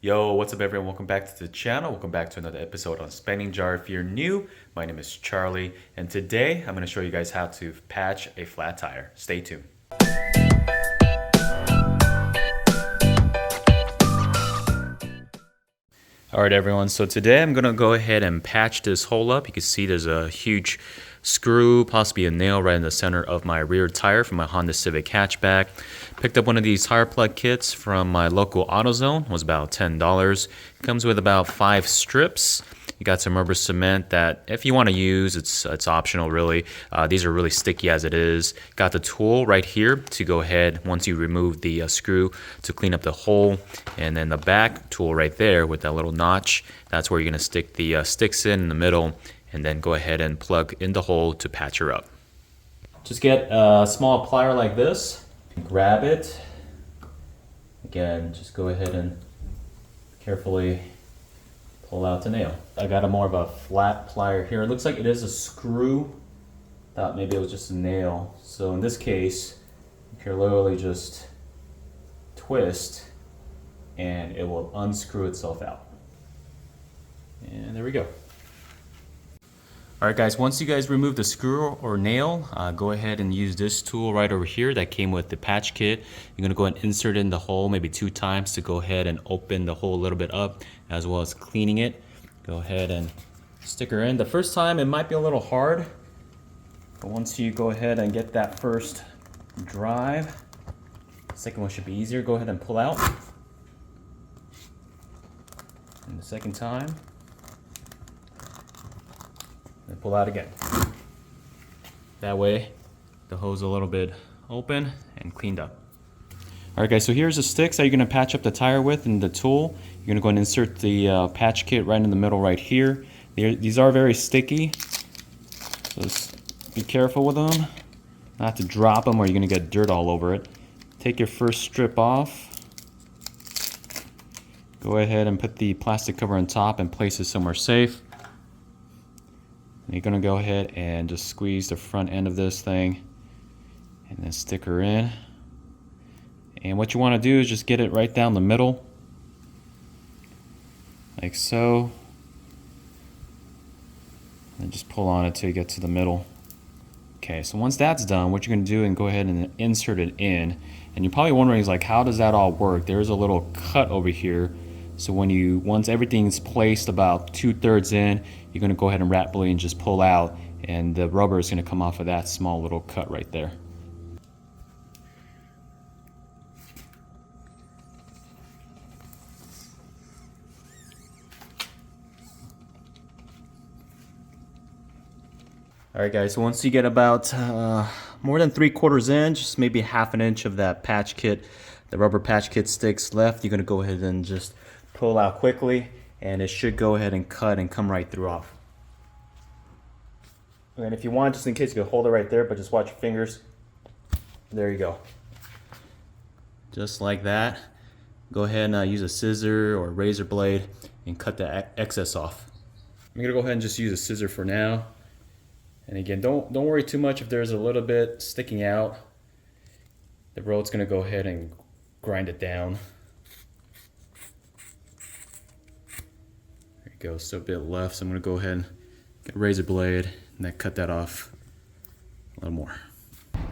Yo, what's up everyone? Welcome back to the channel. Welcome back to another episode on Spending Jar. If you're new, my name is Charlie, and today I'm going to show you guys how to patch a flat tire. Stay tuned. Alright everyone, so today I'm going to go ahead and patch this hole up. You can see there's a huge screw, possibly a nail right in the center of my rear tire from my Honda Civic hatchback. Picked up one of these tire plug kits from my local AutoZone. It was about $10. Comes with about 5 strips. You got some rubber cement that if you want to use, it's optional really. These are really sticky as it is. Got the tool right here to go ahead once you remove the screw to clean up the hole. And then the back tool right there with that little notch, that's where you're going to stick the sticks in the middle and then go ahead and plug in the hole to patch her up. Just get a small plier like this, grab it. Again, just go ahead and carefully pull out the nail. I got a more of a flat plier here. It looks like it is a screw. Thought maybe it was just a nail. So in this case, you can literally just twist and it will unscrew itself out. And there we go. Alright guys, once you guys remove the screw or nail, go ahead and use this tool right over here that came with the patch kit. You're going to go and insert in the hole maybe 2 times to go ahead and open the hole a little bit up, as well as cleaning it. Go ahead and stick her in. The first time it might be a little hard, but once you go ahead and get that first drive, the second one should be easier. Go ahead and pull out. And the second time, and pull out again. That way the hose is a little bit open and cleaned up. Alright guys, so here's the sticks that you're going to patch up the tire with and the tool. You're going to go and insert the patch kit right in the middle right here. These are very sticky, so just be careful with them. Not to drop them or you're going to get dirt all over it. Take your first strip off. Go ahead and put the plastic cover on top and place it somewhere safe. You're going to go ahead and just squeeze the front end of this thing and then stick her in. And what you want to do is just get it right down the middle, like so. And just pull on it till you get to the middle. Okay, so once that's done, what you're going to do is go ahead and insert it in. And you're probably wondering, like, how does that all work? There's a little cut over here. So once everything's placed about 2/3 in, you're going to go ahead and rapidly and just pull out, and the rubber is going to come off of that small little cut right there. Alright guys, so once you get about more than 3/4 in, just maybe 1/2 inch of that patch kit, the rubber patch kit sticks left, you're going to go ahead and just pull out quickly, and it should go ahead and cut and come right through off. And if you want, just in case, you can hold it right there, but just watch your fingers. There you go. Just like that. Go ahead and use a scissor or a razor blade and cut the excess off. I'm gonna go ahead and just use a scissor for now. And again, don't worry too much if there's a little bit sticking out. The road's gonna go ahead and grind it down. There you go, still a bit left, so I'm gonna go ahead and get a razor blade and then cut that off a little more.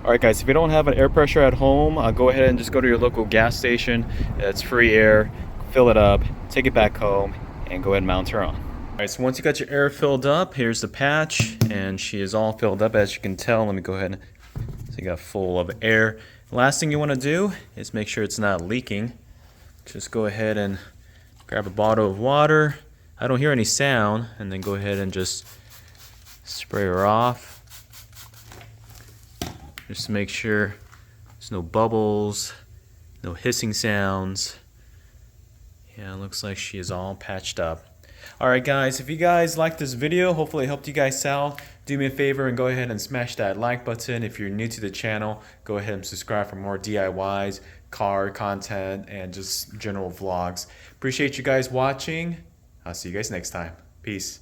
Alright guys, if you don't have an air pressure at home, go ahead and just go to your local gas station. It's free air, fill it up, take it back home, and go ahead and mount her on. Alright, so once you got your air filled up, here's the patch, and she is all filled up as you can tell. Let me go ahead, so you got full of air. Last thing you want to do is make sure it's not leaking. Just go ahead and grab a bottle of water. I don't hear any sound, and then go ahead and just spray her off. Just to make sure there's no bubbles, no hissing sounds. Yeah, it looks like she is all patched up. Alright guys, if you guys liked this video, hopefully it helped you guys out. Do me a favor and go ahead and smash that like button. If you're new to the channel, go ahead and subscribe for more DIYs, car content, and just general vlogs. Appreciate you guys watching. I'll see you guys next time. Peace.